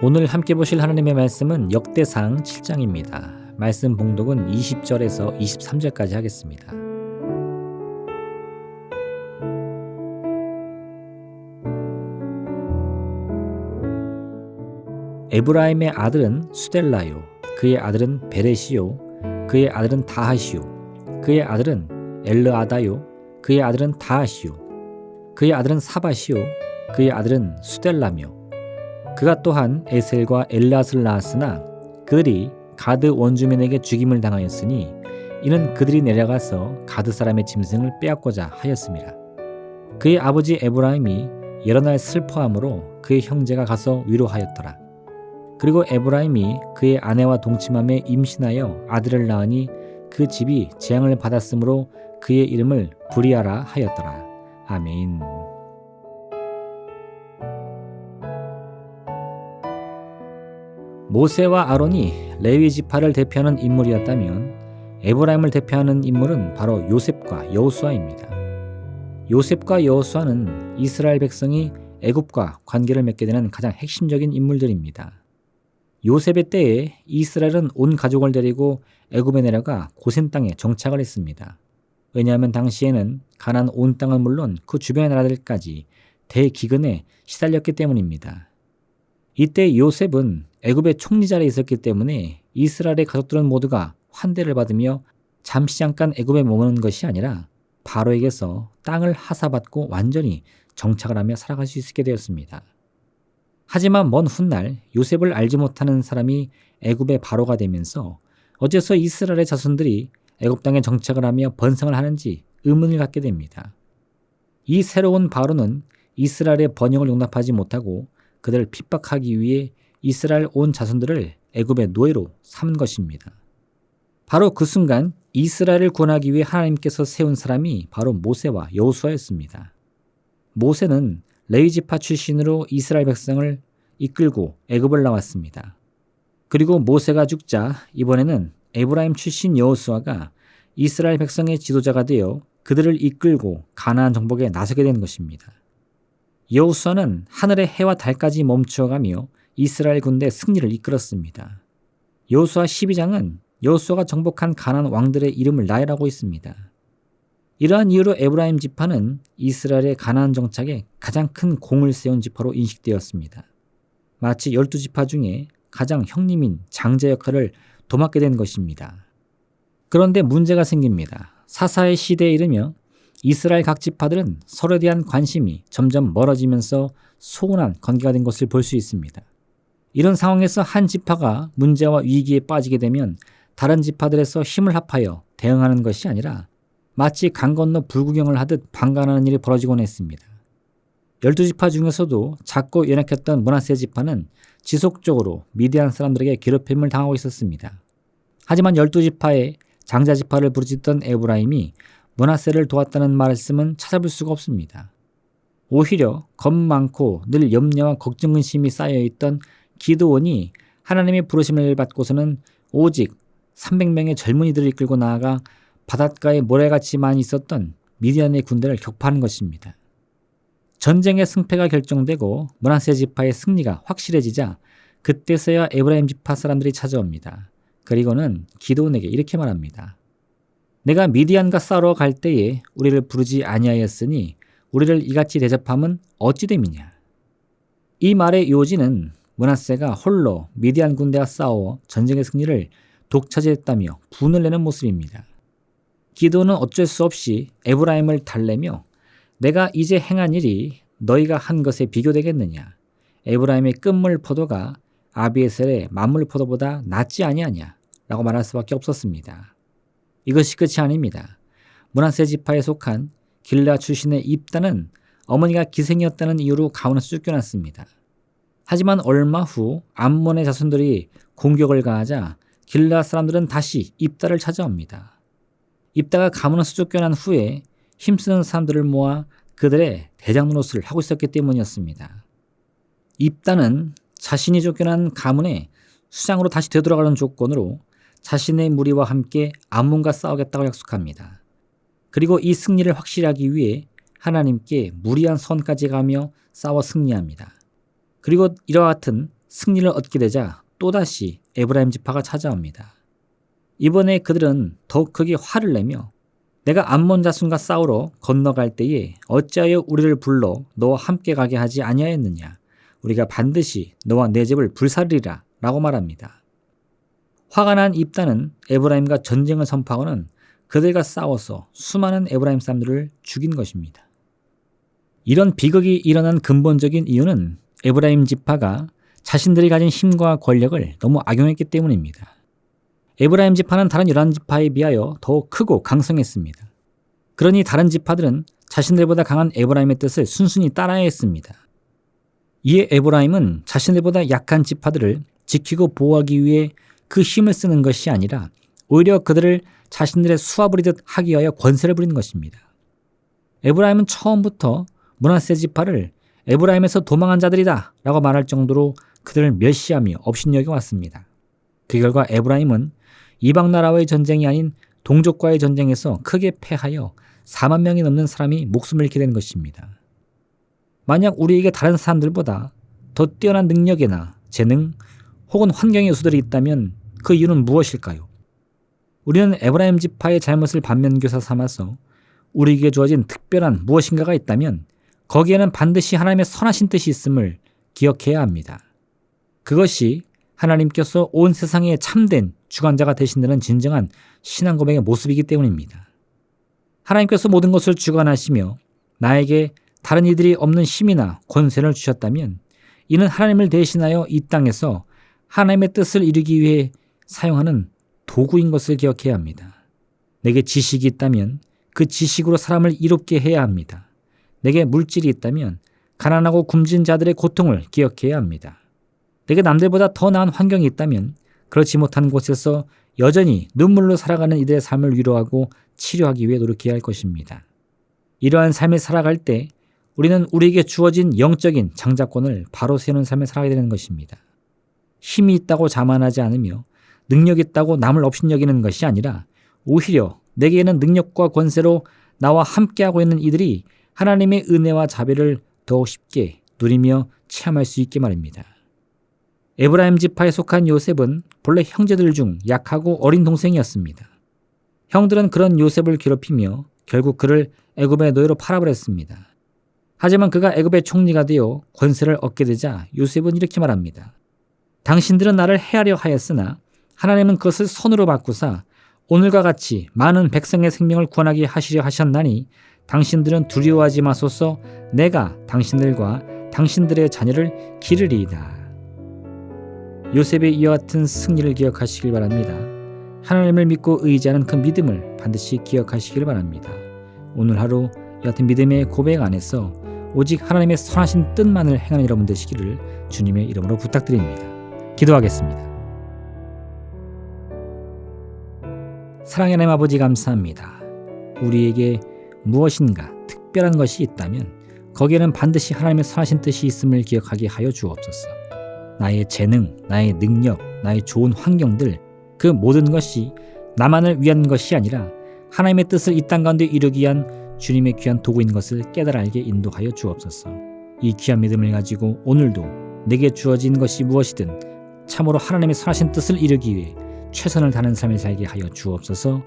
오늘 함께 보실 하나님의 말씀은 역대상 7장입니다. 말씀 봉독은 20절에서 23절까지 하겠습니다. 에브라임의 아들은 수델라요, 그의 아들은 베레시요, 그의 아들은 다하시요, 그의 아들은 엘르아다요, 그의 아들은 다하시요, 그의 아들은 사바시요, 그의 아들은 수델라며, 그가 또한 에셀과 엘라스를 낳았으나 그들이 가드 원주민에게 죽임을 당하였으니 이는 그들이 내려가서 가드 사람의 짐승을 빼앗고자 하였습니다. 그의 아버지 에브라임이 여러 날 슬퍼함으로 그의 형제가 가서 위로하였더라. 그리고 에브라임이 그의 아내와 동침함에 임신하여 아들을 낳으니 그 집이 재앙을 받았으므로 그의 이름을 브리아라 하였더라. 아멘. 모세와 아론이 레위 지파를 대표하는 인물이었다면 에브라임을 대표하는 인물은 바로 요셉과 여호수아입니다. 요셉과 여호수아는 이스라엘 백성이 애굽과 관계를 맺게 되는 가장 핵심적인 인물들입니다. 요셉의 때에 이스라엘은 온 가족을 데리고 애굽에 내려가 고센 땅에 정착을 했습니다. 왜냐하면 당시에는 가나안 온 땅은 물론 그 주변의 나라들까지 대기근에 시달렸기 때문입니다. 이때 요셉은 애굽의 총리 자리에 있었기 때문에 이스라엘의 가족들은 모두가 환대를 받으며 잠시 잠깐 애굽에 머무는 것이 아니라 바로에게서 땅을 하사받고 완전히 정착을 하며 살아갈 수 있게 되었습니다. 하지만 먼 훗날 요셉을 알지 못하는 사람이 애굽의 바로가 되면서 어째서 이스라엘의 자손들이 애굽 땅에 정착을 하며 번성을 하는지 의문을 갖게 됩니다. 이 새로운 바로는 이스라엘의 번영을 용납하지 못하고 그들을 핍박하기 위해 이스라엘 온 자손들을 애굽의 노예로 삼은 것입니다. 바로 그 순간 이스라엘을 구원하기 위해 하나님께서 세운 사람이 바로 모세와 여호수아였습니다. 모세는 레위 지파 출신으로 이스라엘 백성을 이끌고 애굽을 나왔습니다. 그리고 모세가 죽자 이번에는 에브라임 출신 여호수아가 이스라엘 백성의 지도자가 되어 그들을 이끌고 가나안 정복에 나서게 된 것입니다. 여호수아는 하늘의 해와 달까지 멈추어가며 이스라엘 군대 승리를 이끌었습니다. 여호수아 12장은 여호수아가 정복한 가나안 왕들의 이름을 나열하고 있습니다. 이러한 이유로 에브라임 지파는 이스라엘의 가나안 정착에 가장 큰 공을 세운 지파로 인식되었습니다. 마치 12지파 중에 가장 형님인 장자 역할을 도맡게 된 것입니다. 그런데 문제가 생깁니다. 사사의 시대에 이르며 이스라엘 각 지파들은 서로에 대한 관심이 점점 멀어지면서 소원한 관계가 된 것을 볼 수 있습니다. 이런 상황에서 한 지파가 문제와 위기에 빠지게 되면 다른 지파들에서 힘을 합하여 대응하는 것이 아니라 마치 강 건너 불구경을 하듯 방관하는 일이 벌어지곤 했습니다. 12지파 중에서도 작고 연약했던 므낫세 지파는 지속적으로 미디안 사람들에게 괴롭힘을 당하고 있었습니다. 하지만 12지파의 장자 지파를 부르짖던 에브라임이 므낫세를 도왔다는 말씀은 찾아볼 수가 없습니다. 오히려 겁 많고 늘 염려와 걱정 근심이 쌓여있던 기드온이 하나님의 부르심을 받고서는 오직 300명의 젊은이들을 이끌고 나아가 바닷가에 모래같이 많이 있었던 미디안의 군대를 격파하는 것입니다. 전쟁의 승패가 결정되고 므낫세 지파의 승리가 확실해지자 그때서야 에브라임 지파 사람들이 찾아옵니다. 그리고는 기드온에게 이렇게 말합니다. 내가 미디안과 싸우러 갈 때에 우리를 부르지 아니하였으니 우리를 이같이 대접함은 어찌 됨이냐. 이 말의 요지는 므낫세가 홀로 미디안 군대와 싸워 전쟁의 승리를 독차지했다며 분을 내는 모습입니다. 기드온은 어쩔 수 없이 에브라임을 달래며 내가 이제 행한 일이 너희가 한 것에 비교되겠느냐. 에브라임의 끝물 포도가 아비에셀의 만물 포도보다 낫지 아니하냐 라고 말할 수밖에 없었습니다. 이것이 끝이 아닙니다. 므낫세 지파에 속한 길라 출신의 입다는 어머니가 기생이었다는 이유로 가문에서 쫓겨났습니다. 하지만 얼마 후 암몬의 자손들이 공격을 가하자 길라 사람들은 다시 입다를 찾아옵니다. 입다가 가문에서 쫓겨난 후에 힘쓰는 사람들을 모아 그들의 대장 노릇을 하고 있었기 때문이었습니다. 입다는 자신이 쫓겨난 가문의 수장으로 다시 되돌아가는 조건으로 자신의 무리와 함께 암몬과 싸우겠다고 약속합니다. 그리고 이 승리를 확실하기 위해 하나님께 무리한 선까지 가며 싸워 승리합니다. 그리고 이와 같은 승리를 얻게 되자 또다시 에브라임 지파가 찾아옵니다. 이번에 그들은 더욱 크게 화를 내며 내가 암몬 자손과 싸우러 건너갈 때에 어찌하여 우리를 불러 너와 함께 가게 하지 아니하였느냐. 우리가 반드시 너와 내 집을 불사르리라 라고 말합니다. 화가 난 입단은 에브라임과 전쟁을 선포하고는 그들과 싸워서 수많은 에브라임 사람들을 죽인 것입니다. 이런 비극이 일어난 근본적인 이유는 에브라임 지파가 자신들이 가진 힘과 권력을 너무 악용했기 때문입니다. 에브라임 지파는 다른 11지파에 비하여 더욱 크고 강성했습니다. 그러니 다른 지파들은 자신들보다 강한 에브라임의 뜻을 순순히 따라야 했습니다. 이에 에브라임은 자신들보다 약한 지파들을 지키고 보호하기 위해 그 힘을 쓰는 것이 아니라 오히려 그들을 자신들의 수하 부리듯 하기 위하여 권세를 부리는 것입니다. 에브라임은 처음부터 므낫세 지파를 에브라임에서 도망한 자들이다 라고 말할 정도로 그들을 멸시하며 업신여겨 왔습니다. 그 결과 에브라임은 이방 나라와의 전쟁이 아닌 동족과의 전쟁에서 크게 패하여 4만 명이 넘는 사람이 목숨을 잃게 된 것입니다. 만약 우리에게 다른 사람들보다 더 뛰어난 능력이나 재능 혹은 환경의 요소들이 있다면 그 이유는 무엇일까요? 우리는 에브라임 지파의 잘못을 반면교사 삼아서 우리에게 주어진 특별한 무엇인가가 있다면 거기에는 반드시 하나님의 선하신 뜻이 있음을 기억해야 합니다. 그것이 하나님께서 온 세상에 참된 주관자가 되신다는 진정한 신앙 고백의 모습이기 때문입니다. 하나님께서 모든 것을 주관하시며 나에게 다른 이들이 없는 힘이나 권세를 주셨다면 이는 하나님을 대신하여 이 땅에서 하나님의 뜻을 이루기 위해 사용하는 도구인 것을 기억해야 합니다. 내게 지식이 있다면 그 지식으로 사람을 이롭게 해야 합니다. 내게 물질이 있다면 가난하고 굶진 자들의 고통을 기억해야 합니다. 내게 남들보다 더 나은 환경이 있다면 그렇지 못한 곳에서 여전히 눈물로 살아가는 이들의 삶을 위로하고 치료하기 위해 노력해야 할 것입니다. 이러한 삶을 살아갈 때 우리는 우리에게 주어진 영적인 장자권을 바로 세우는 삶을 살아가게 되는 것입니다. 힘이 있다고 자만하지 않으며 능력이 있다고 남을 업신여기는 것이 아니라 오히려 내게는 능력과 권세로 나와 함께하고 있는 이들이 하나님의 은혜와 자비를 더 쉽게 누리며 체험할 수 있게 말입니다. 에브라임 지파에 속한 요셉은 본래 형제들 중 약하고 어린 동생이었습니다. 형들은 그런 요셉을 괴롭히며 결국 그를 애굽의 노예로 팔아버렸습니다. 하지만 그가 애굽의 총리가 되어 권세를 얻게 되자 요셉은 이렇게 말합니다. 당신들은 나를 해하려 하였으나 하나님은 그것을 선으로 바꾸사 오늘과 같이 많은 백성의 생명을 구원하게 하시려 하셨나니 당신들은 두려워하지 마소서. 내가 당신들과 당신들의 자녀를 기르리이다. 요셉의 이와 같은 승리를 기억하시길 바랍니다. 하나님을 믿고 의지하는 그 믿음을 반드시 기억하시길 바랍니다. 오늘 하루 여하튼 믿음의 고백 안에서 오직 하나님의 선하신 뜻만을 행하는 여러분 되시기를 주님의 이름으로 부탁드립니다. 기도하겠습니다. 사랑의 하나님 아버지 감사합니다. 우리에게 무엇인가 특별한 것이 있다면 거기에는 반드시 하나님의 선하신 뜻이 있음을 기억하게 하여 주옵소서. 나의 재능, 나의 능력, 나의 좋은 환경들 그 모든 것이 나만을 위한 것이 아니라 하나님의 뜻을 이 땅 가운데 이루기 위한 주님의 귀한 도구인 것을 깨달아 알게 인도하여 주옵소서. 이 귀한 믿음을 가지고 오늘도 내게 주어진 것이 무엇이든 참으로 하나님의 선하신 뜻을 이루기 위해 최선을 다하는 삶을 살게 하여 주옵소서.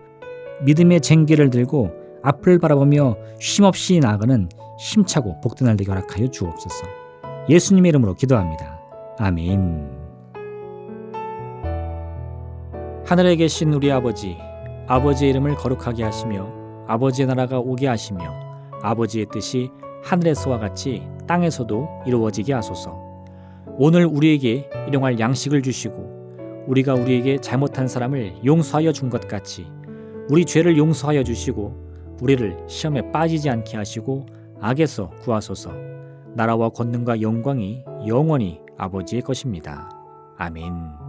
믿음의 쟁기를 들고 앞을 바라보며 쉼없이 나아가는 힘차고 복된 날 되게 허락하여 주옵소서. 예수님의 이름으로 기도합니다. 아멘. 하늘에 계신 우리 아버지, 아버지의 이름을 거룩하게 하시며 아버지의 나라가 오게 하시며 아버지의 뜻이 하늘에서와 같이 땅에서도 이루어지게 하소서. 오늘 우리에게 일용할 양식을 주시고 우리가 우리에게 잘못한 사람을 용서하여 준 것 같이 우리 죄를 용서하여 주시고 우리를 시험에 빠지지 않게 하시고 악에서 구하소서. 나라와 권능과 영광이 영원히 아버지의 것입니다. 아멘.